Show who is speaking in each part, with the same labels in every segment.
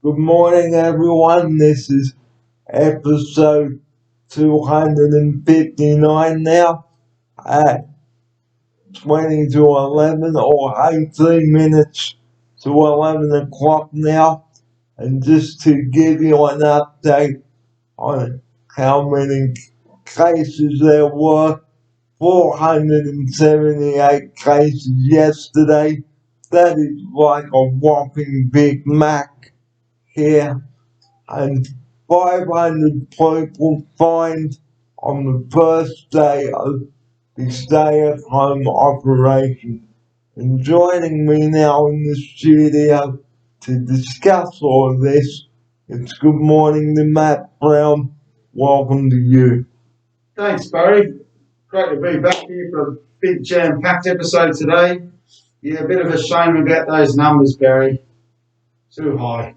Speaker 1: Good morning, everyone. This is episode 259 now at 20 to 11 or 18 minutes to 11 o'clock now. And just to give you an update on how many cases there were, 478 cases yesterday. That is like a whopping Big Mac here, and 500 people fined on the first day of the stay-at-home operation. And joining me now in the studio to discuss all of this, it's good morning to Matt Brown. Welcome to you.
Speaker 2: Thanks, Barry. Great to be back here for a big jam-packed episode today. Yeah, a bit of a shame about those numbers, Barry. Too high.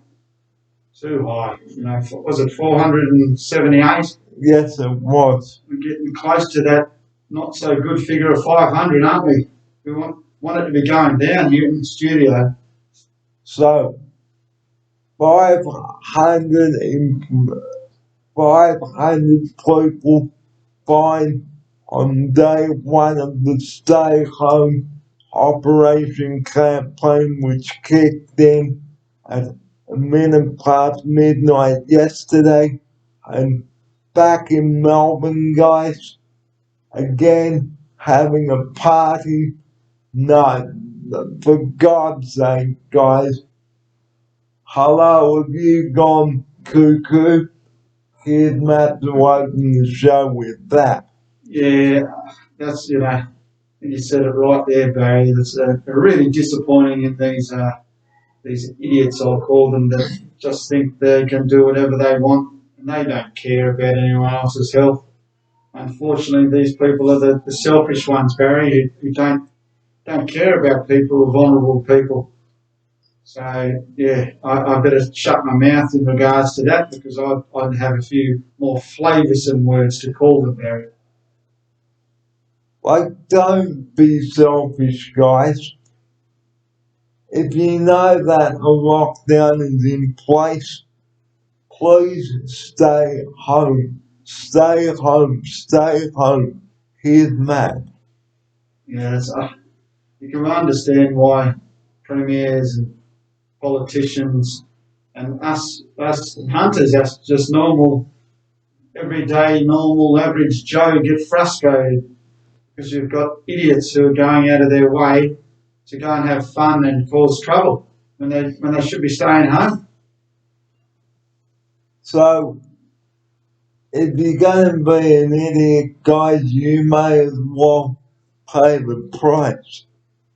Speaker 2: Was it 478?
Speaker 1: Yes, it was.
Speaker 2: We're getting close to that not so good figure of 500, aren't we? We want it to be going down here in the studio.
Speaker 1: So, 500 people fined on day one of the stay home operation campaign, which kicked in at a minute past midnight yesterday. And back in Melbourne, guys, again having a party. No, for God's sake, guys. Hello, have you gone cuckoo? Here's Matt to open the show with that.
Speaker 2: Yeah, that's, you said it right there, Barry. That's really disappointing in these idiots, I'll call them, that just think they can do whatever they want and they don't care about anyone else's health. Unfortunately, these people are the selfish ones, Barry, who don't care about people, vulnerable people. So, yeah, I better shut my mouth in regards to that because I'd have a few more flavoursome words to call them, Barry.
Speaker 1: Like, don't be selfish, guys. If you know that a lockdown is in place, please stay home. Stay home. Stay home. Here's Matt.
Speaker 2: Yeah, you can understand why premiers and politicians and us hunters, us just normal, everyday, normal, average Joe get frustrated because you've got idiots who are going out of their way to go and have fun and cause trouble when they should be staying home.
Speaker 1: So, if you're going to be an idiot, guys, you may as well pay the price.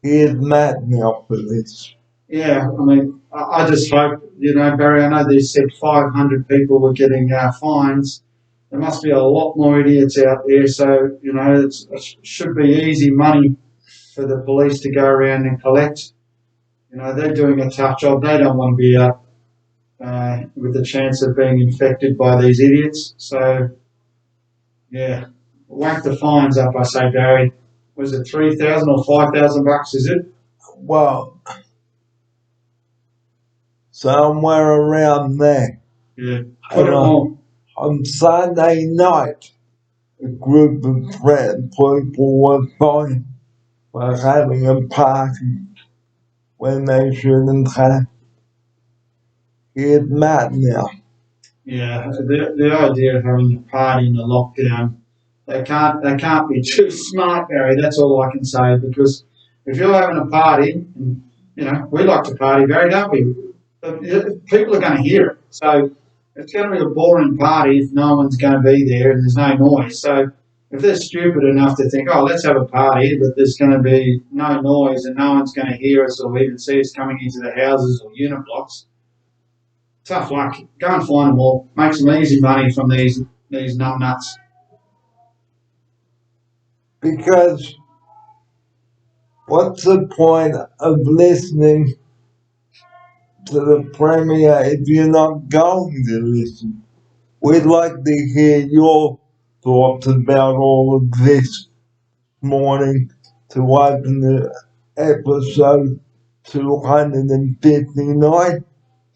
Speaker 1: Here's Matt now for this.
Speaker 2: Yeah, I mean, I just hope, Barry, I know they said 500 people were getting fines. There must be a lot more idiots out there, so, it should be easy money for the police to go around and collect. They're doing a tough job. They don't want to be up with the chance of being infected by these idiots. So, yeah, whack the fines up, I say, Barry. Was it 3,000 or 5,000 bucks, is it?
Speaker 1: Well, somewhere around there.
Speaker 2: Yeah, put it on.
Speaker 1: On Sunday night, a group of people were fined for having a party when they shouldn't have. Here's Matt now.
Speaker 2: Yeah, the idea of having a party in the lockdown, they can't be too smart, Barry. That's all I can say. Because if you're having a party, and we like to party, Barry, don't we? People are going to hear it, so it's going to be a boring party if no one's going to be there and there's no noise. So if they're stupid enough to think, oh, let's have a party, but there's going to be no noise and no one's going to hear us or even see us coming into the houses or unit blocks, tough luck. Go and find them all. Make some easy money from these numbnuts.
Speaker 1: Because what's the point of listening to the Premier if you're not going to listen? We'd like to hear your thoughts about all of this morning to open the episode 259.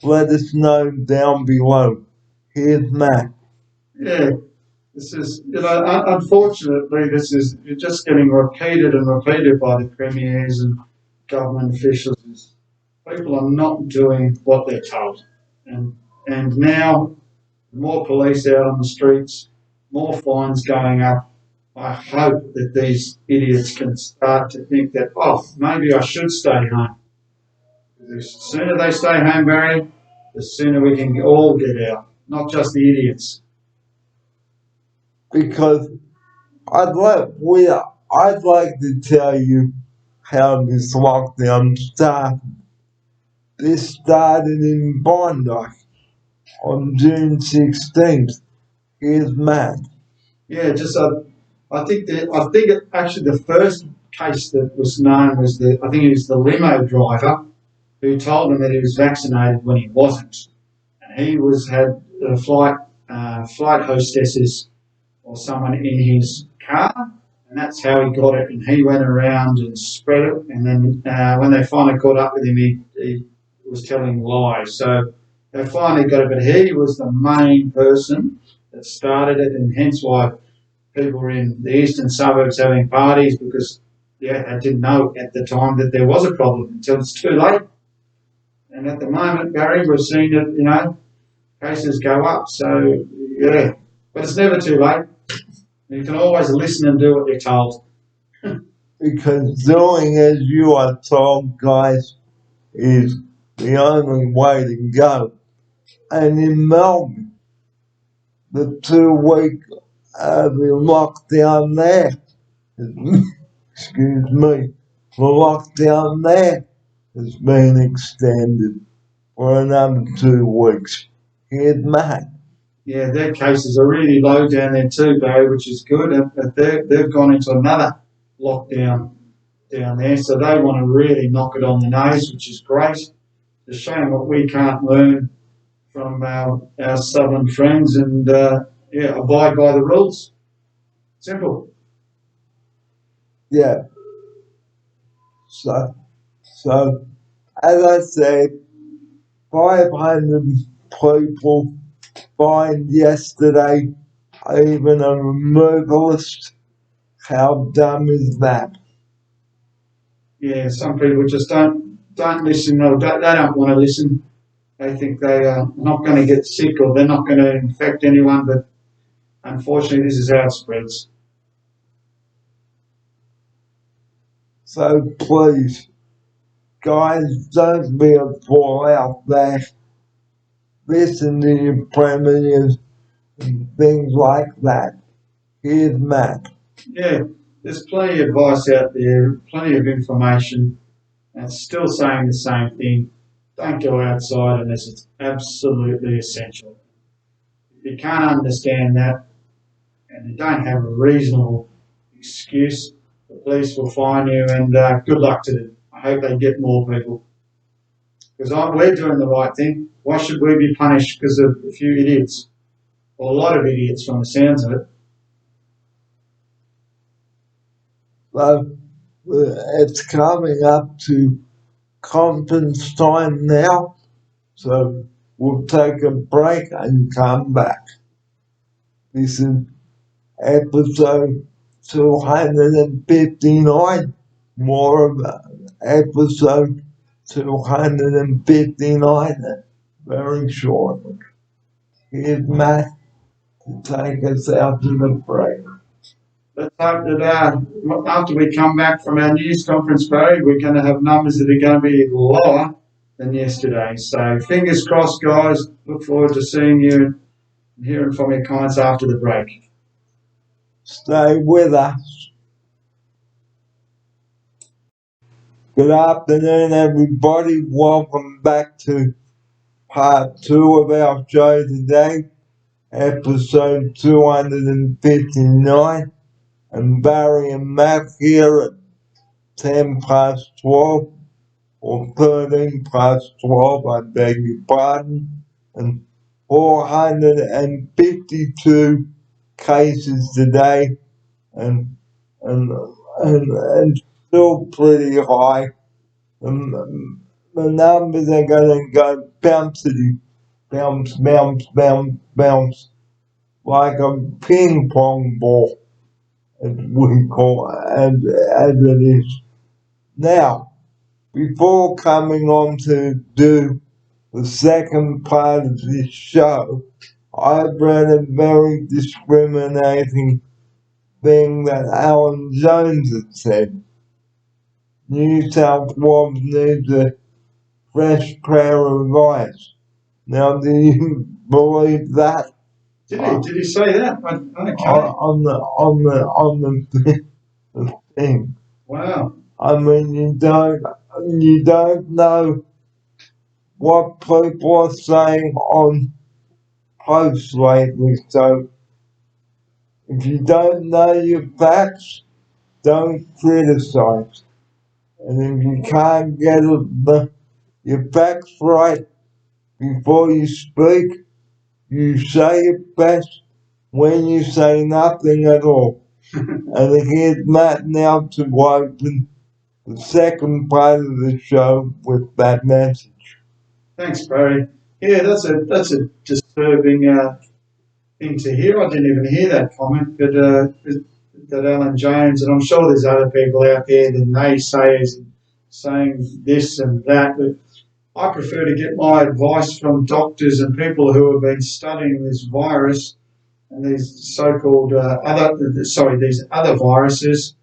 Speaker 1: let us know down below. Here's Matt.
Speaker 2: Yeah, this is, unfortunately, this is just getting repeated and repeated by the premiers and government officials. People are not doing what they're told. And, and now, more police out on the streets, more fines going up. I hope that these idiots can start to think that, oh, maybe I should stay home. The sooner they stay home, Barry, the sooner we can all get out, not just the idiots.
Speaker 1: Because I'd like to tell you how this lockdown started. This started in Bondi on June 16th. Here's Matt.
Speaker 2: Yeah, I think actually the first case that was known was I think it was the limo driver who told him that he was vaccinated when he wasn't, and he had flight hostesses or someone in his car, and that's how he got it. And he went around and spread it, and then when they finally caught up with him, he was telling lies. So they finally got it, but he was the main person that started it, and hence why people were in the eastern suburbs having parties because they didn't know at the time that there was a problem until it's too late. And at the moment, Barry, we're seeing that cases go up. So yeah, but it's never too late. You can always listen and do what you're told.
Speaker 1: Because doing as you are told, guys, is the only way to go. And in Melbourne, the 2 week the lockdown there, excuse me, the lockdown there has been extended for another 2 weeks. Here's Matt.
Speaker 2: Yeah, their cases are really low down there too, Barry, which is good. But they've gone into another lockdown down there, so they want to really knock it on the nose, which is great. It's a shame that we can't learn from our southern friends and abide by the rules. Simple.
Speaker 1: Yeah. So as I said, 500 people fined yesterday, even a removalist. How dumb is that?
Speaker 2: Yeah, some people just don't listen or they don't want to listen. They think they are not going to get sick or they're not going to infect anyone, but unfortunately, this is how it spreads.
Speaker 1: So please, guys, don't be a fool out there. Listen to your premiers and things like that. Here's Matt.
Speaker 2: Yeah, there's plenty of advice out there, plenty of information, and it's still saying the same thing. Don't go outside unless it's absolutely essential. If you can't understand that and you don't have a reasonable excuse, the police will fine you and good luck to them. I hope they get more people. Because we're doing the right thing. Why should we be punished because of a few idiots? Or a lot of idiots from the sounds of it.
Speaker 1: So it's coming up to conference time now. So we'll take a break and come back. This is episode 259. More of episode 259 very shortly. Here's Matt to take us out to the break.
Speaker 2: Let's hope that after we come back from our news conference, Barry, we're going to have numbers that are going to be lower than yesterday. So fingers crossed, guys. Look forward to seeing you and hearing from your comments after the break.
Speaker 1: Stay with us. Good afternoon, everybody. Welcome back to part 2 of our show today, episode 259. And Barry and Matt here at 10 past 12 or 13 past 12, I beg your pardon, and 452 cases today, and still pretty high. the numbers are going to go bouncity, bounce, bounce, bounce, bounce, like a ping pong ball, as we call it, as it is. Now, before coming on to do the second part of this show, I read a very discriminating thing that Alan Jones had said. New South Wales needs a fresh pair of eyes. Now, do you believe that?
Speaker 2: Did he say that? Okay.
Speaker 1: On the thing.
Speaker 2: Wow.
Speaker 1: I mean, you don't know what people are saying on posts lately. So if you don't know your facts, don't criticize. And if you can't get your facts right before you speak, you say it best when you say nothing at all. And here's Matt now to open the second part of the show with that message.
Speaker 2: Thanks, Barry. Yeah, that's a disturbing thing to hear. I didn't even hear that comment, but that Alan Jones, and I'm sure there's other people out there, the naysayers, saying this and that. But I prefer to get my advice from doctors and people who have been studying this virus and these so-called these other viruses.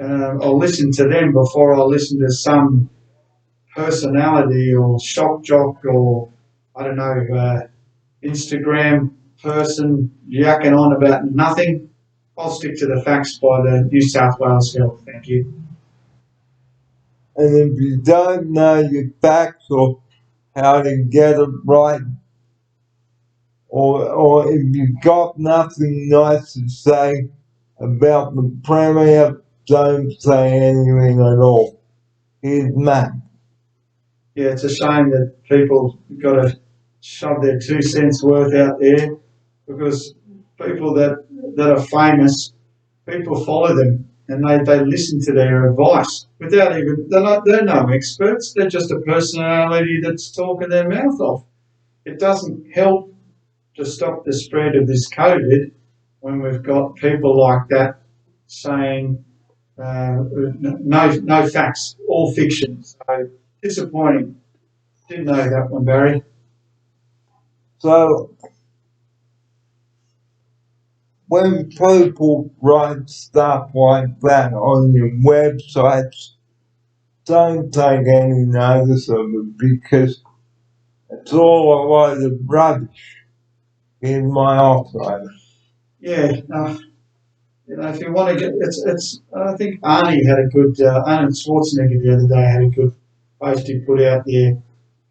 Speaker 2: I'll listen to them before I listen to some personality or shock jock or I don't know Instagram person yakking on about nothing. I'll stick to the facts by the New South Wales Health. Thank you.
Speaker 1: And if you don't know your facts or how to get it right, or if you've got nothing nice to say about the Premier, don't say anything at all. Here's Matt.
Speaker 2: Yeah, it's a shame that people got to shove their 2 cents worth out there because people that are famous, people follow them and they listen to their advice without even they're no experts. They're just a personality that's talking their mouth off. It doesn't help to stop the spread of this COVID when we've got people like that saying no facts, all fiction. So disappointing. Didn't know that one, Barry.
Speaker 1: So, when people write stuff like that on your websites, don't take any notice of it because it's all a load of rubbish in my office.
Speaker 2: Yeah, if you want to get, it's. I think Arnie had a good. Arnold Schwarzenegger the other day had a good post he put out there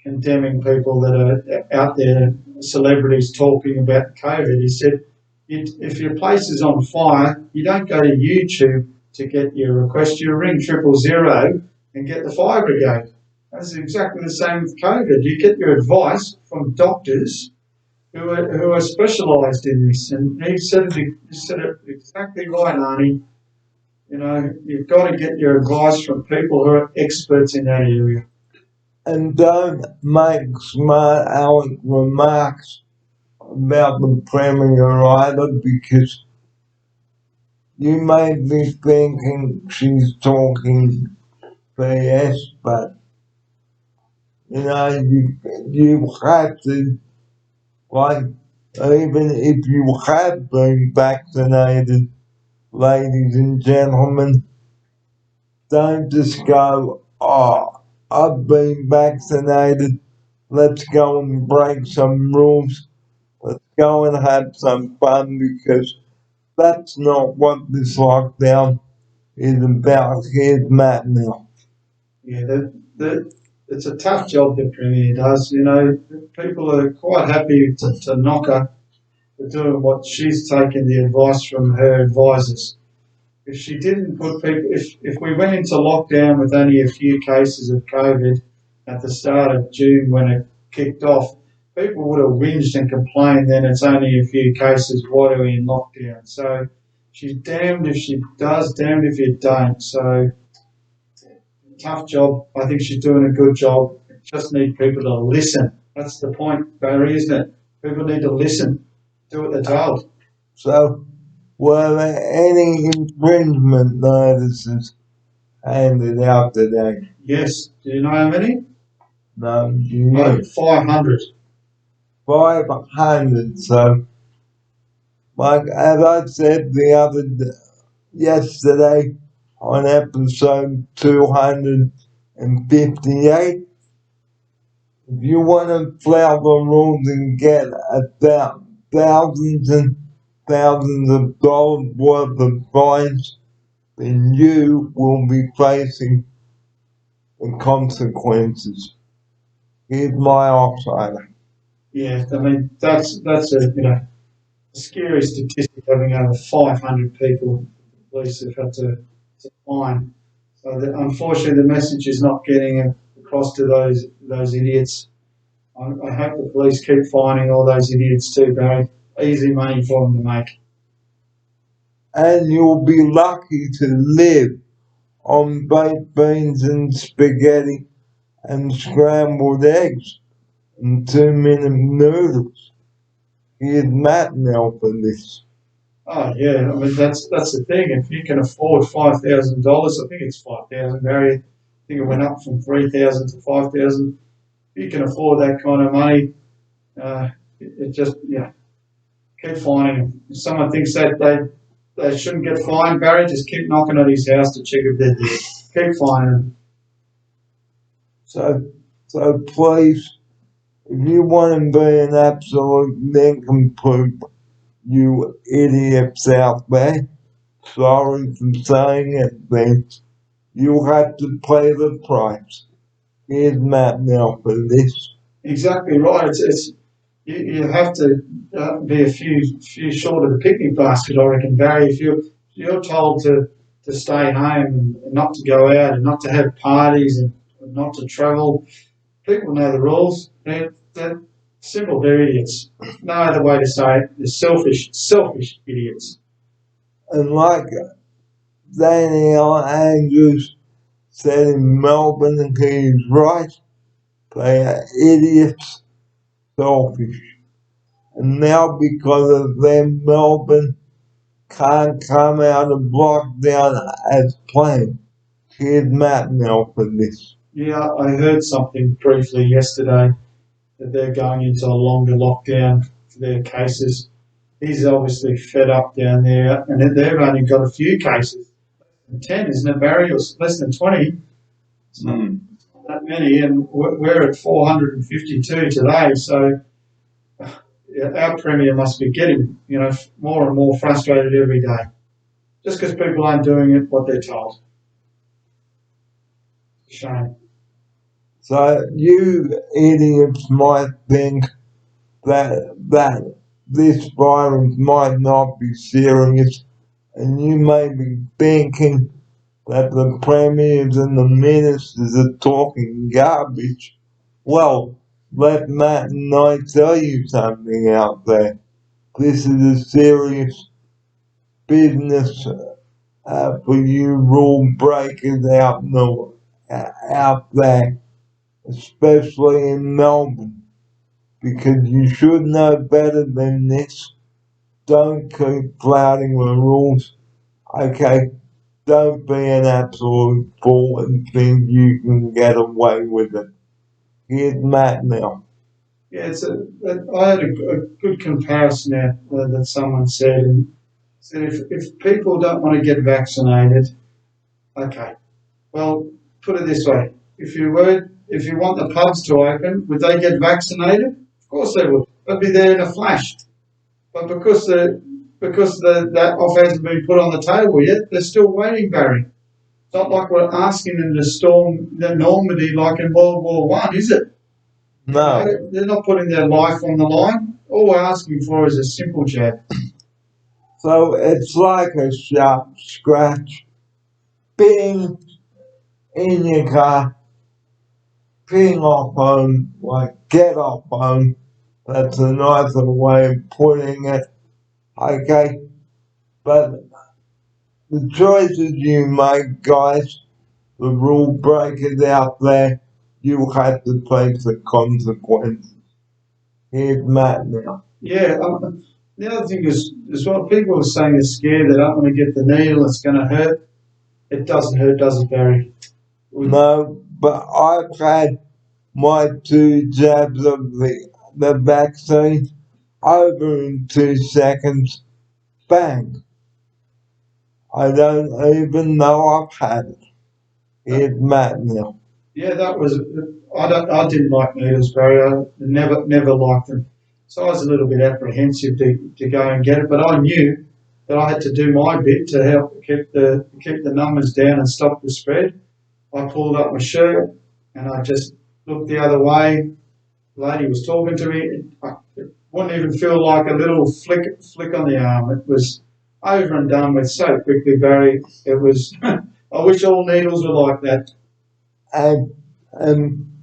Speaker 2: condemning people that are out there, celebrities talking about COVID. He said, if your place is on fire, you don't go to YouTube to get your request. You ring 000 and get the fire brigade. That's exactly the same with COVID. You get your advice from doctors who are specialised in this. And he said it exactly right, Arnie. You know, you've got to get your advice from people who are experts in that area.
Speaker 1: And don't make smart aleck remarks about the Premier either because you may be thinking she's talking BS, but you know, you have to, like, even if you have been vaccinated, ladies and gentlemen, don't just go, oh, I've been vaccinated, let's go and break some rules, let's go and have some fun because that's not what this lockdown is about. Here's Matt now.
Speaker 2: Yeah, it's a tough job the Premier does. You know, people are quite happy to knock her for doing what she's taken the advice from her advisors. If she didn't put people, if we went into lockdown with only a few cases of COVID at the start of June when it kicked off, people would have whinged and complained. Then it's only a few cases. Why are we in lockdown? So she's damned if she does, damned if you don't. So tough job. I think she's doing a good job just need people to listen. That's the point, Barry, isn't it? People need to listen, do what they're told.
Speaker 1: So, were there any infringement notices handed out today?
Speaker 2: Yes. Do you know how many?
Speaker 1: No, you
Speaker 2: Over
Speaker 1: know,
Speaker 2: 500.
Speaker 1: 500. So, like as I said yesterday on episode 258, if you want to flout the rules and get thousands and thousands of dollars worth of fines, then you will be facing the consequences. Here's my offsider.
Speaker 2: Yeah, I mean that's a scary statistic, having over 500 people the police have had to fine. So that, unfortunately, the message is not getting across to those idiots. I hope the police keep finding all those idiots too, Barry. Easy money for them to make.
Speaker 1: And you'll be lucky to live on baked beans and spaghetti and scrambled eggs and 2-minute noodles. Here's Matt now for this.
Speaker 2: Oh yeah, I mean that's the thing. If you can afford $5,000, I think it's 5,000, Barry. I think it went up from 3,000 to 5,000. If you can afford that kind of money, it just keep finding them. If someone thinks that they shouldn't get fined, Barry, just keep knocking at his house to check if they're there. Keep finding them.
Speaker 1: So please, if you want to be an absolute nincompoop, you idiots out there, sorry for saying it, then you'll have to pay the price. Here's Matt now for this.
Speaker 2: Exactly right. It's you have to be a few short of the picnic basket, I reckon, Barry. If you're told to stay home and not to go out and not to have parties and not to travel, people know the rules. They're simple. They're idiots. No other way to say it. They're selfish idiots.
Speaker 1: And like Daniel Andrews said in Melbourne, and he's right, they are idiots, selfish. And now because of them, Melbourne can't come out of lockdown as planned. Here's Matt now for this.
Speaker 2: Yeah, I heard something briefly yesterday that they're going into a longer lockdown for their cases. He's obviously fed up down there, and they've only got a few cases. 10, isn't it, Barry? Or less than 20. It's not that many, and we're at 452 today. So our premier must be getting, more and more frustrated every day, just because people aren't doing it what they're told. It's a shame.
Speaker 1: So you idiots might think that this virus might not be serious, and you may be thinking that the premiers and the ministers are talking garbage. Well, let Matt and I tell you something out there. This is a serious business for you rule breakers out there, especially in Melbourne, because you should know better than this. Don't keep flouting the rules, okay? Don't be an absolute fool and think you can get away with it. Here's Matt now.
Speaker 2: Yeah, I had a good comparison there that someone said, and said if people don't want to get vaccinated, okay, well, put it this way: if you want the pubs to open, would they get vaccinated? Of course they would. They'd be there in a flash. But because that offer hasn't been put on the table yet, they're still waiting, Barry. It's not like we're asking them to storm the Normandy like in World War One, is it?
Speaker 1: No.
Speaker 2: They're not putting their life on the line. All we're asking for is a simple jab.
Speaker 1: So it's like a sharp scratch. Bing in your car. Ping off home. Like get off home. That's a nicer way of putting it. Okay. But the choices you make, guys, the rule breakers out there, you have to face the consequences. Here's Matt now.
Speaker 2: Yeah. The other thing is what people are saying is scared that I'm going to get the needle. It's going to hurt. It doesn't hurt, does it, Barry?
Speaker 1: No, but I've had my 2 jabs of the vaccine over in 2 seconds. Bang. I don't even know I've had it. Here's Matt now.
Speaker 2: Yeah, that was. I didn't like needles, Barry. I never liked them. So I was a little bit apprehensive to go and get it, but I knew that I had to do my bit to help keep the numbers down and stop the spread. I pulled up my shirt and I just looked the other way. The lady was talking to me. It wouldn't even feel like a little flick on the arm. It was over and done with so quickly, Barry. It was. I wish all needles were like that.
Speaker 1: And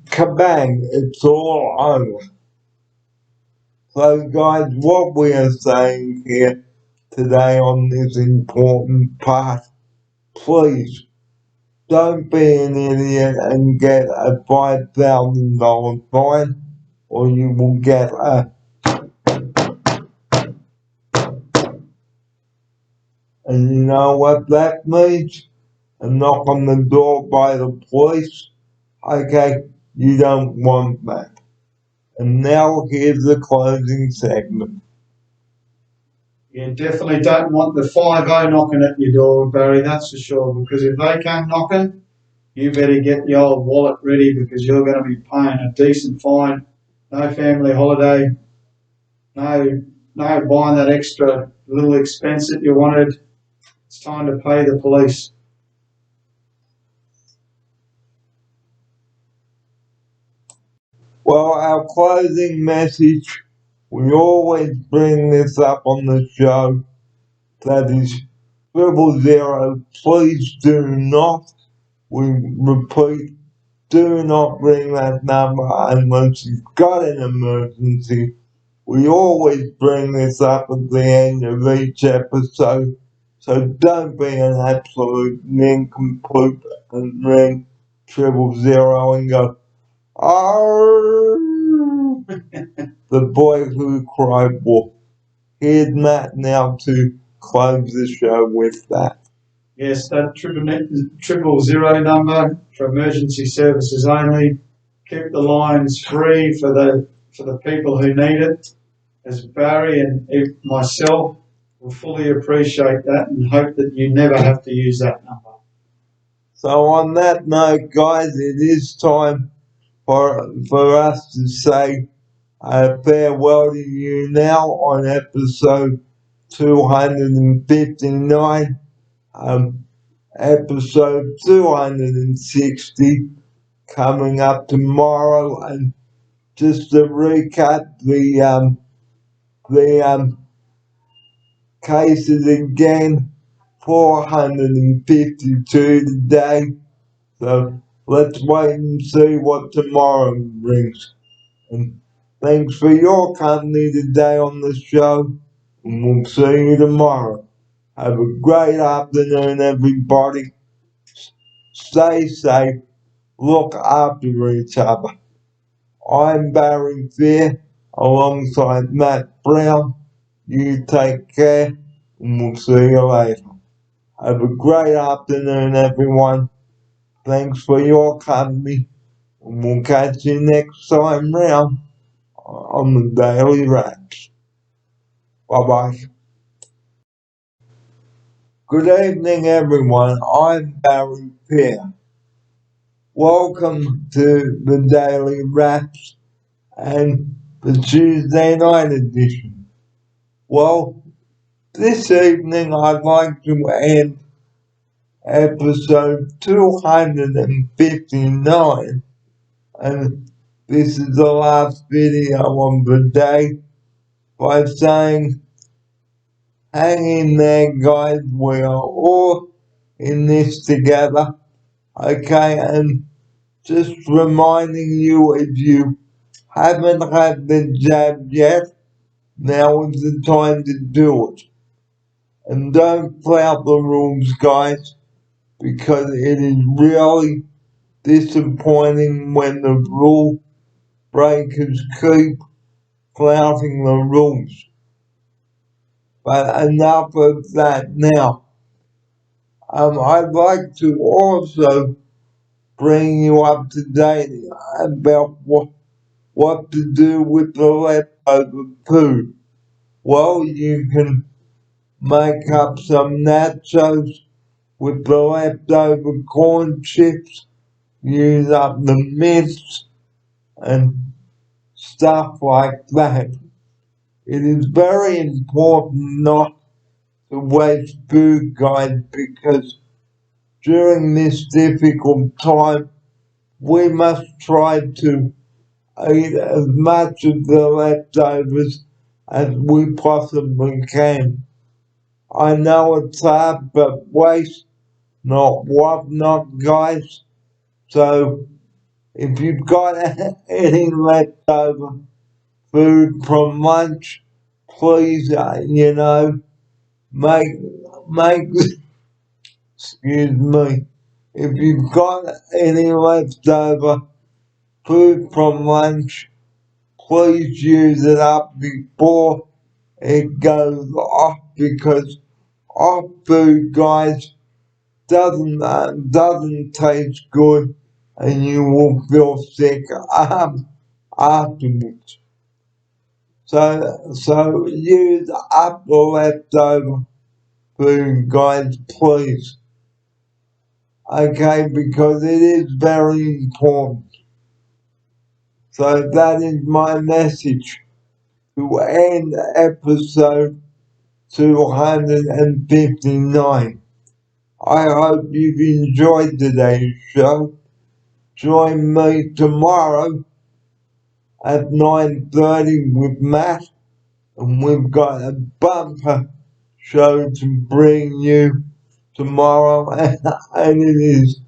Speaker 1: kabang, it's all over. So guys, what we are saying here today on this important part, please don't be an idiot and get a $5,000 fine, or you will get and you know what that means? A knock on the door by the police. Okay, you don't want that. And now here's the closing segment.
Speaker 2: You definitely don't want the 5-0 knocking at your door, Barry, that's for sure, because if they come knocking, you better get the old wallet ready because you're going to be paying a decent fine. No family holiday, no buying that extra little expense that you wanted. It's time to pay the police.
Speaker 1: Well, our closing message, we always bring this up on the show, that is 000. Please do not, we repeat, do not ring that number unless you've got an emergency. We always bring this up at the end of each episode, so don't be an absolute nincompoop and ring 000 and go, oh, the boy who cried wolf. Here's Matt now to close the show with that.
Speaker 2: Yes, that 000 number for emergency services only. Keep the lines free for the people who need it. As Barry and myself will fully appreciate that and hope that you never have to use that number.
Speaker 1: So on that note, guys, it is time for us to say farewell to you now on episode 259. Episode 260 coming up tomorrow, and just to recap the cases again, 452 today. So let's wait and see what tomorrow brings. And thanks for your company today on the show, and we'll see you tomorrow. Have a great afternoon, everybody. Stay safe. Look after each other. I'm Barry Fair alongside Matt Brown. You take care, and we'll see you later. Have a great afternoon, everyone. Thanks for your company, and we'll catch you next time round on the Daily Wraps. Bye bye. Good evening, everyone. I'm Barry Fair. Welcome to the Daily Wraps and the Tuesday night edition. Well, this evening I'd like to end episode 259, and this is the last video of the day, by saying, hang in there, guys, we are all in this together, okay? And just reminding you, if you haven't had the jab yet, now is the time to do it. And don't flout the rules, guys, because it is really disappointing when the rule breakers keep flouting the rules. But enough of that now. I'd like to also bring you up to date about what to do with the leftover food. Well, you can make up some nachos with the leftover corn chips, use up the mince and stuff like that. It is very important not to waste food, guys, because during this difficult time, we must try to eat as much of the leftovers as we possibly can. I know it's hard, but waste not what not, guys. So if you've got any leftover food from lunch, please, make make. Excuse me. If you've got any leftover food from lunch, please use it up before it goes off because off food, guys, doesn't taste good, and you will feel sick afterwards. So use up the leftover food, guys, please. Okay, because it is very important. So that is my message to end episode 259. I hope you've enjoyed today's show. Join me tomorrow at 9:30 with Matt, and we've got a bumper show to bring you tomorrow, and it is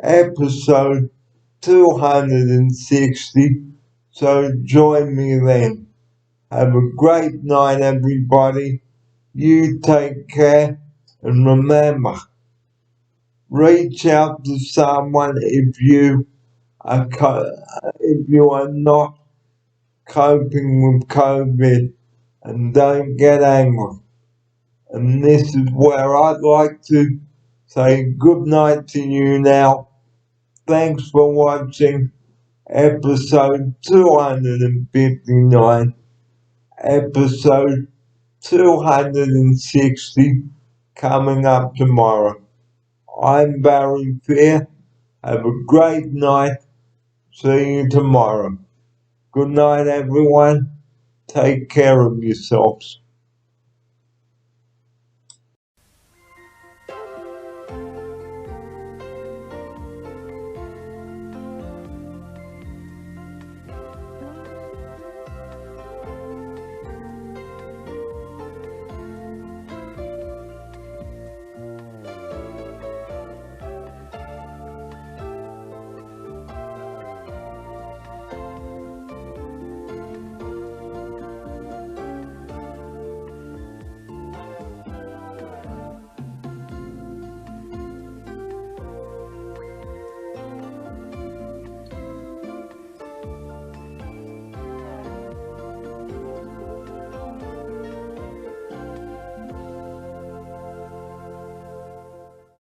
Speaker 1: episode 260. So join me then. Have a great night, everybody. You take care, and remember, reach out to someone if you are not coping with COVID, and don't get angry. And this is where I'd like to say good night to you now. Thanks for watching episode 259, episode 260 coming up tomorrow. I'm Barry Fear. Have a great night. See you tomorrow. Good night, everyone. Take care of yourselves.